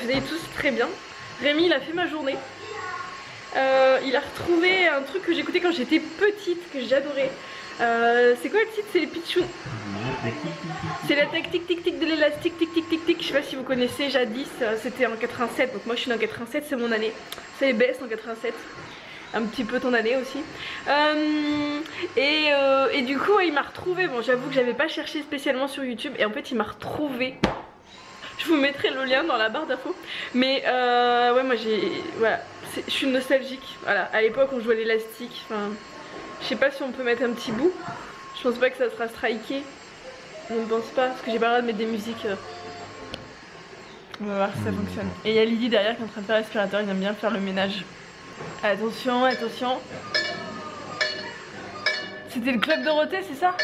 vous allez tous très bien. Rémi il a fait ma journée. Il a retrouvé un truc que j'écoutais quand j'étais petite, que j'adorais. C'est quoi le titre? C'est les Pichou. C'est la tic tic tic tic de l'élastique tic tic tic tic. Je sais pas si vous connaissez, jadis c'était en 87, donc moi je suis en 87, c'est mon année. C'est les best en 87. Un petit peu ton année aussi. Et du coup il m'a retrouvé. Bon, j'avoue que j'avais pas cherché spécialement sur YouTube et en fait il m'a retrouvé. Je vous mettrai le lien dans la barre d'infos. Mais ouais, moi voilà, je suis nostalgique. Voilà, à l'époque on jouait à l'élastique. Enfin, je sais pas si on peut mettre un petit bout. Je pense pas que ça sera striké. Je ne pense pas, parce que j'ai pas le droit de mettre des musiques. On va voir si ça fonctionne. Et il y a Lydie derrière qui est en train de faire l'aspirateur, il aime bien faire le ménage. Attention, attention. C'était le Club Dorothée, c'est ça?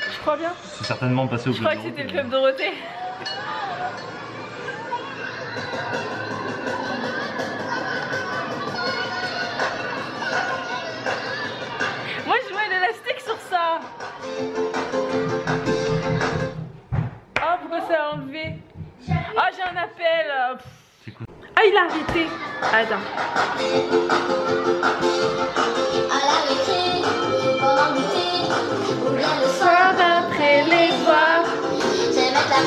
Je crois bien. C'est certainement passé au Club Dorothée. Je crois que c'était le Club Dorothée. Moi je jouais à l'élastique sur ça. Oh, pourquoi ça a enlevé? Ah, j'ai un appel. Ah, il a arrêté. Attends. Le soir après les voir.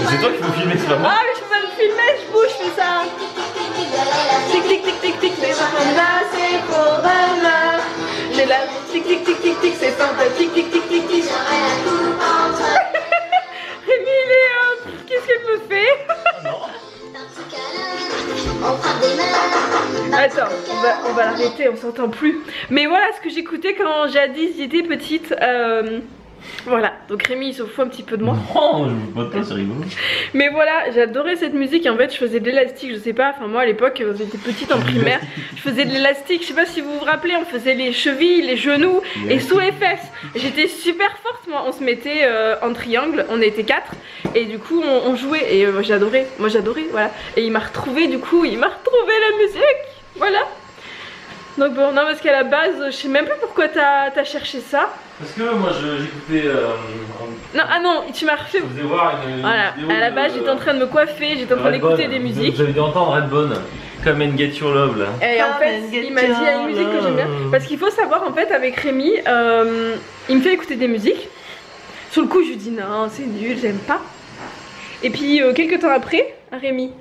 C'est toi qui faut filmer, c'est pas moi. Ah, mais je peux pas me filmer, je bouge, je fais ça. Tic tic tic tic tic, les enfants là, c'est pour demain. J'ai la tic tic tic tic tic, c'est fantastique, tic tic tic tic. Rémi, il est qu'est-ce qu'elle me fait? Attends, on va l'arrêter, on s'entend plus. Mais voilà ce que j'écoutais quand jadis j'étais petite. Voilà, donc Rémi il se fout un petit peu de moi. Non, je vous pas de toi, c'est rigolo. Mais voilà, j'adorais cette musique et en fait je faisais de l'élastique, je sais pas, enfin moi à l'époque j'étais petite en primaire, je faisais de l'élastique, je sais pas si vous vous rappelez, on faisait les chevilles, les genoux et sous les fesses. J'étais super forte moi, on se mettait en triangle, on était 4 et du coup on jouait et j'adorais, voilà. Et il m'a retrouvé du coup, il m'a retrouvé la musique, voilà. Donc bon, non parce qu'à la base, je sais même plus pourquoi t'as cherché ça. Parce que moi j'écoutais... Non, ah non, tu m'as refait... Je faisais voir une voilà, vidéo à la base j'étais en train de me coiffer, j'étais en train d'écouter des musiques. Vous avez dû entendre Redbone, Come and Get Your Love là. Et en fait, il m'a dit il y a une musique que j'aime bien. Parce qu'il faut savoir en fait avec Rémi, il me fait écouter des musiques. Sur le coup je lui dis non, c'est nul, j'aime pas. Et puis quelques temps après, Rémi,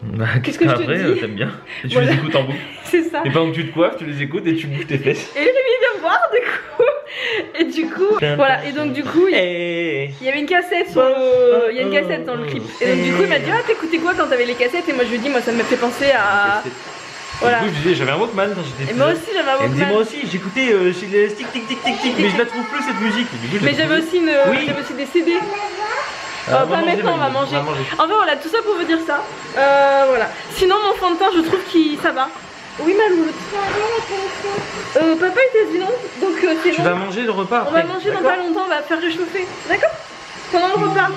qu'est-ce que je te dis? T'aimes bien. Et tu les écoutes en boucle. C'est ça. Et pendant que tu te coiffes, tu les écoutes et tu bouges tes fesses. Et Rémi vient me voir du coup. Et du coup, voilà. Et donc du coup, il y avait une cassette sur le... Il y a une cassette dans le clip. Et donc du coup, il m'a dit ah t'écoutais quoi quand t'avais les cassettes? Et moi je lui ai dit moi ça me fait penser à... Voilà. Du coup, je disais, j'avais un Walkman quand j'étais petit. Et moi aussi j'avais un Walkman. Elle me disait, moi aussi, j'écoutais chez les tic tic tic tic tic, mais je la trouve plus cette musique. Mais j'avais aussi, j'avais aussi des CD. Pas maintenant, on va manger. En fait, voilà, tout ça pour vous dire ça. Voilà. Sinon, mon fond de teint, je trouve qu'il ça va. Oui, Maloute. Papa était dit non, donc c'est bon. Tu vas manger le repas après. On va manger dans pas longtemps, on va faire réchauffer. D'accord? Pendant le repas.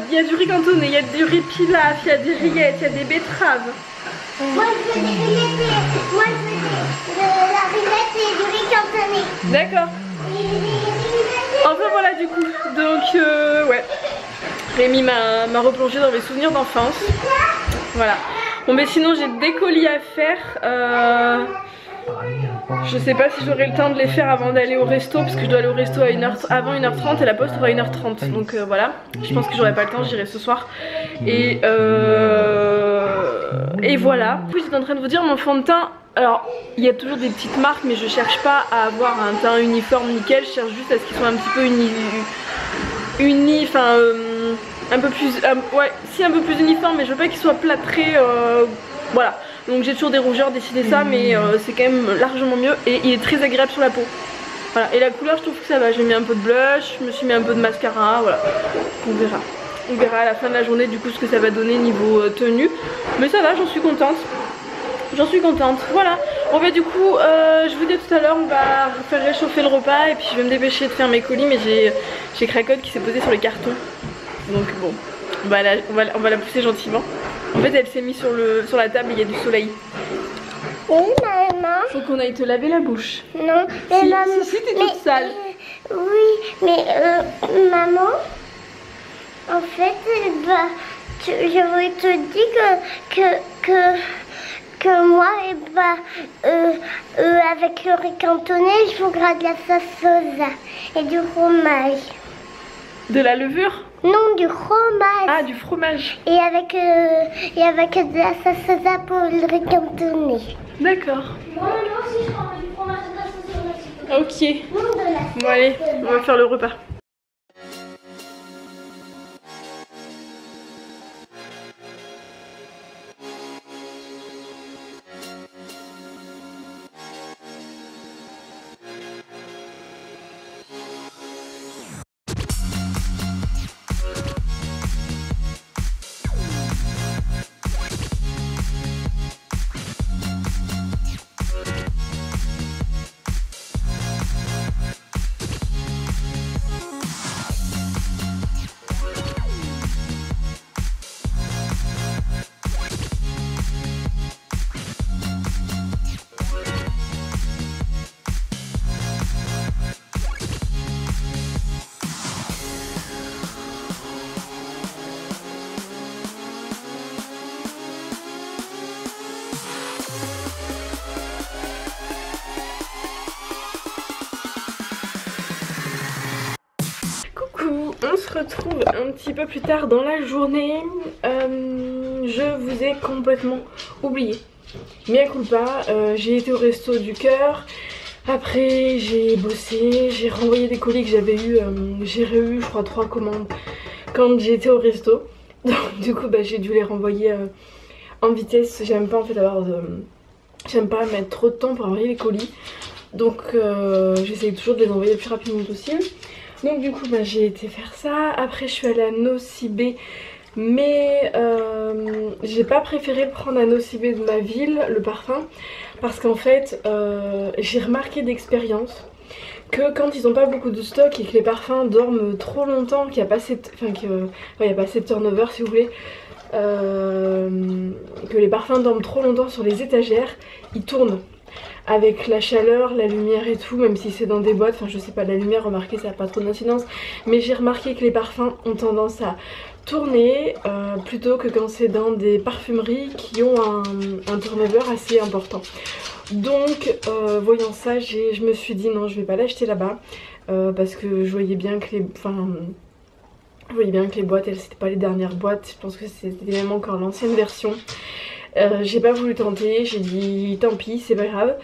Il y a du riz cantonné, il y a du riz pilaf, il y a des rillettes, il y a des betteraves. Moi je veux des rillettes, moi je veux de la rillette et du riz cantonné. D'accord. Enfin voilà du coup, donc ouais, Rémi m'a replongé dans mes souvenirs d'enfance. Voilà. Bon mais sinon j'ai des colis à faire. Je sais pas si j'aurai le temps de les faire avant d'aller au resto, parce que je dois aller au resto à avant 1h30 et la poste aura 1h30. Donc voilà, je pense que j'aurai pas le temps, j'irai ce soir. Et voilà. En plus j'étais en train de vous dire mon fond de teint. Alors il y a toujours des petites marques mais je cherche pas à avoir un teint uniforme nickel, je cherche juste à ce qu'ils soient un petit peu enfin un peu plus, ouais si un peu plus uniforme, mais je veux pas qu'ils soient plâtrés, voilà. Donc j'ai toujours des rougeurs, dessiné ça, mais c'est quand même largement mieux et il est très agréable sur la peau. Voilà, et la couleur je trouve que ça va, j'ai mis un peu de blush, je me suis mis un peu de mascara, voilà, on verra. On verra à la fin de la journée du coup ce que ça va donner niveau tenue, mais ça va, j'en suis contente. J'en suis contente, voilà. Bon bah du coup, je vous dis tout à l'heure, on va faire réchauffer le repas et puis je vais me dépêcher de faire mes colis, mais j'ai Cracotte qui s'est posée sur les cartons. Donc bon, on va la pousser gentiment. En fait elle s'est mise sur la table et il y a du soleil. Oui maman. Faut qu'on aille te laver la bouche. Non, mais maman. Si t'es toute sale. Oui, mais maman, en fait, bah, je voulais te dire que moi, avec le riz cantonné, je voudrais de la sauce soja et du fromage. De la levure? Non, du fromage. Ah, du fromage. Et avec de la sauce soja pour le riz cantonné. D'accord. Moi aussi, je prends du fromage et de la sauce soja. Ok. Non, de la sauce. Bon allez, on va faire le repas. Coucou, on se retrouve un petit peu plus tard dans la journée. Je vous ai complètement oublié. Mea culpa, j'ai été au resto du cœur. Après j'ai bossé, j'ai renvoyé des colis que j'avais eu. J'ai eu je crois 3 commandes quand j'étais au resto. Donc du coup j'ai dû les renvoyer en vitesse. J'aime pas en fait j'aime pas mettre trop de temps pour envoyer les colis. Donc j'essaye toujours de les envoyer le plus rapidement possible. Donc du coup j'ai été faire ça. Après je suis allée à Nocibé, mais j'ai pas préféré prendre à Nocibé de ma ville le parfum, parce qu'en fait j'ai remarqué d'expérience que quand ils ont pas beaucoup de stock et que les parfums dorment trop longtemps, qu'il n'y a pas assez de, il y a pas assez de turnover si vous voulez, que les parfums dorment trop longtemps sur les étagères, ils tournent. Avec la chaleur, la lumière et tout, même si c'est dans des boîtes, enfin je sais pas, la lumière, remarquez, ça n'a pas trop d'incidence, mais j'ai remarqué que les parfums ont tendance à tourner plutôt que quand c'est dans des parfumeries qui ont un turnover assez important. Donc voyant ça, je me suis dit non, je vais pas l'acheter là-bas parce que je voyais bien que les boîtes, elles c'était pas les dernières boîtes, je pense que c'était même encore l'ancienne version. J'ai pas voulu tenter, j'ai dit tant pis, c'est pas grave.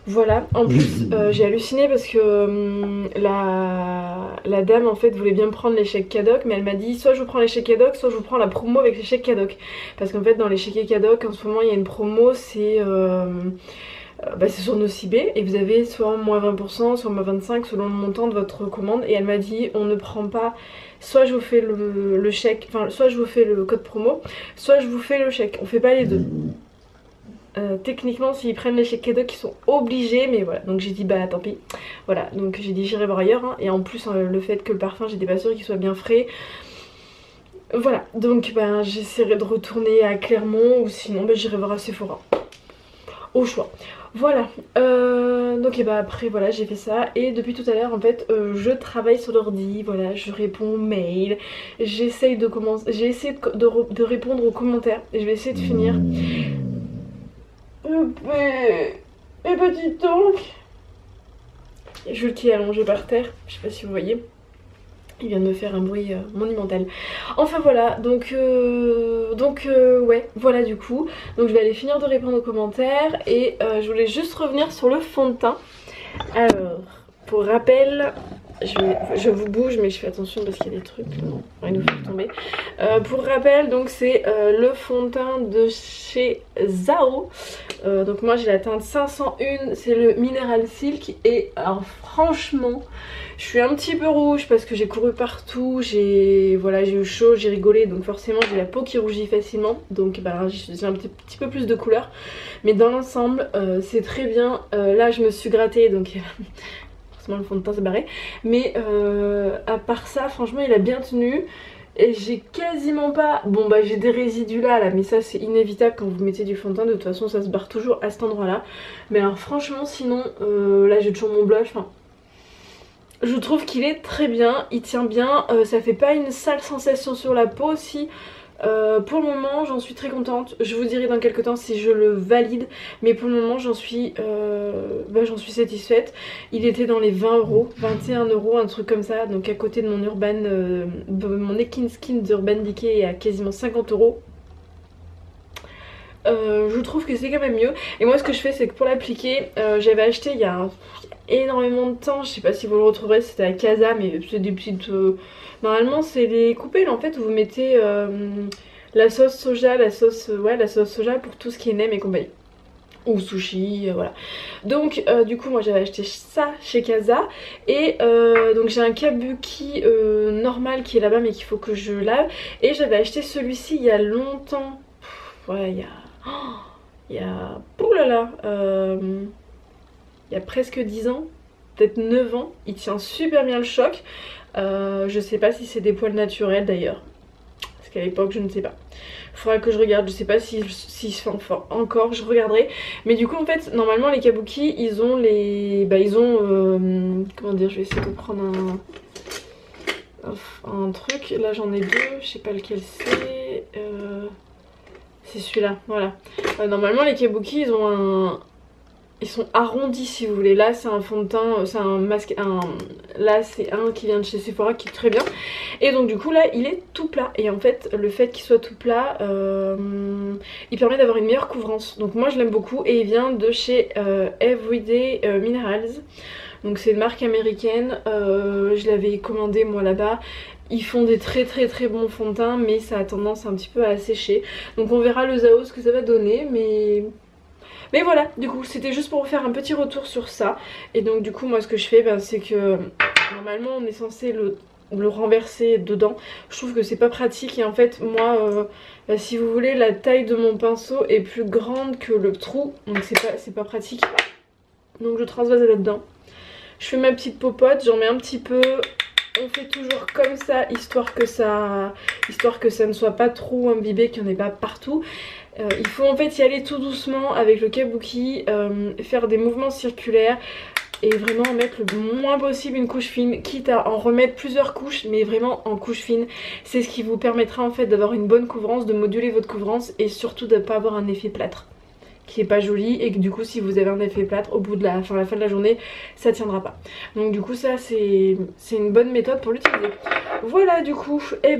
Voilà, en plus j'ai halluciné parce que la dame en fait voulait bien me prendre les chèques Cadoc, mais elle m'a dit soit je vous prends les chèques Cadoc, soit je vous prends la promo avec les chèques Cadoc. Parce qu'en fait dans les chèques Cadoc en ce moment il y a une promo, c'est sur Nocibé et vous avez soit moins 20%, soit moins 25% selon le montant de votre commande. Et elle m'a dit on ne prend pas, soit je vous fais le chèque, enfin soit je vous fais le code promo, soit je vous fais le chèque, on fait pas les deux. Techniquement s'ils prennent les chèques Cadoc ils sont obligés, mais voilà, donc j'ai dit bah tant pis. Voilà, donc j'ai dit j'irai voir ailleurs hein. Et en plus le fait que le parfum j'étais pas sûre qu'il soit bien frais. Voilà, donc j'essaierai de retourner à Clermont ou sinon j'irai voir à Sephora. Au choix. Voilà, donc après voilà j'ai fait ça et depuis tout à l'heure en fait je travaille sur l'ordi, voilà je réponds aux mails, j'essaye de commencer, j'ai essayé de répondre aux commentaires et je vais essayer de finir. Mes petites donc, je qui est allongé par terre, je sais pas si vous voyez. Il vient de me faire un bruit monumental. Enfin voilà, donc ouais, voilà du coup. Donc je vais aller finir de répondre aux commentaires et je voulais juste revenir sur le fond de teint. Alors, pour rappel, je vous bouge mais je fais attention parce qu'il y a des trucs, non, il nous fait tomber. Pour rappel, donc c'est le fond de teint de chez Zao. Donc moi j'ai la teinte 501, c'est le Mineral Silk et alors franchement... Je suis un petit peu rouge parce que j'ai couru partout, j'ai eu chaud, j'ai rigolé, donc forcément j'ai la peau qui rougit facilement, donc j'ai un petit peu plus de couleur. Mais dans l'ensemble c'est très bien. Là je me suis grattée donc forcément le fond de teint s'est barré. Mais à part ça franchement il a bien tenu. Et j'ai quasiment pas... Bon j'ai des résidus là mais ça c'est inévitable quand vous mettez du fond de teint, de toute façon ça se barre toujours à cet endroit là. Mais alors franchement sinon là j'ai toujours mon blush, je trouve qu'il est très bien, il tient bien, ça fait pas une sale sensation sur la peau. Si Pour le moment j'en suis très contente, je vous dirai dans quelques temps si je le valide, mais pour le moment j'en suis satisfaite. Il était dans les 20 €, 21 €, un truc comme ça, donc à côté de mon mon Ekin Skin d'Urban Decay à quasiment 50 €. Je trouve que c'est quand même mieux. Et moi ce que je fais c'est que pour l'appliquer, j'avais acheté il y a énormément de temps, je sais pas si vous le retrouverez, c'était à Casa, mais c'est des petites... Normalement c'est les coupelles en fait où vous mettez la sauce soja, la sauce soja pour tout ce qui est nem et compagnie. Ou sushi, voilà. Donc du coup moi j'avais acheté ça chez Casa. Et donc j'ai un kabuki normal qui est là-bas mais qu'il faut que je lave. Et j'avais acheté celui-ci il y a longtemps. Ouais, il y a... Oh là là, il y a presque 10 ans, peut-être 9 ans. Il tient super bien le choc. Je sais pas si c'est des poils naturels d'ailleurs. Parce qu'à l'époque je ne sais pas. Il faudra que je regarde, je sais pas si se fait encore, je regarderai. Mais du coup en fait normalement les kabuki ils ont les... comment dire, je vais essayer de prendre un truc. Là j'en ai deux, je sais pas lequel c'est. C'est celui-là, voilà. Normalement les kabuki ils ont ils sont arrondis si vous voulez. Là c'est un fond de teint, c'est un masque, là c'est un qui vient de chez Sephora qui est très bien. Et donc du coup là il est tout plat. Et en fait le fait qu'il soit tout plat, il permet d'avoir une meilleure couvrance. Donc moi je l'aime beaucoup et il vient de chez Everyday Minerals. Donc c'est une marque américaine, je l'avais commandé moi là-bas. Ils font des très bons fonds de teint mais ça a tendance un petit peu à sécher. Donc on verra le Zao ce que ça va donner mais voilà, du coup c'était juste pour vous faire un petit retour sur ça. Et donc du coup moi ce que je fais c'est que normalement on est censé le renverser dedans. Je trouve que c'est pas pratique et en fait moi si vous voulez la taille de mon pinceau est plus grande que le trou. Donc c'est pas pratique. Donc je transvase là-dedans. Je fais ma petite popote, j'en mets un petit peu. On fait toujours comme ça histoire que ça ne soit pas trop imbibé, qu'il n'y en ait pas partout. Il faut en fait y aller tout doucement avec le kabuki, faire des mouvements circulaires et vraiment mettre le moins possible une couche fine, quitte à en remettre plusieurs couches, mais vraiment en couche fine. C'est ce qui vous permettra en fait d'avoir une bonne couvrance, de moduler votre couvrance et surtout de ne pas avoir un effet plâtre qui est pas joli et que du coup si vous avez un effet plâtre au bout de la fin de la journée ça tiendra pas. Donc du coup ça c'est une bonne méthode pour l'utiliser. Voilà du coup, et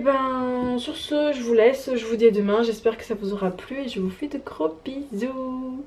sur ce je vous laisse, je vous dis à demain, j'espère que ça vous aura plu et je vous fais de gros bisous.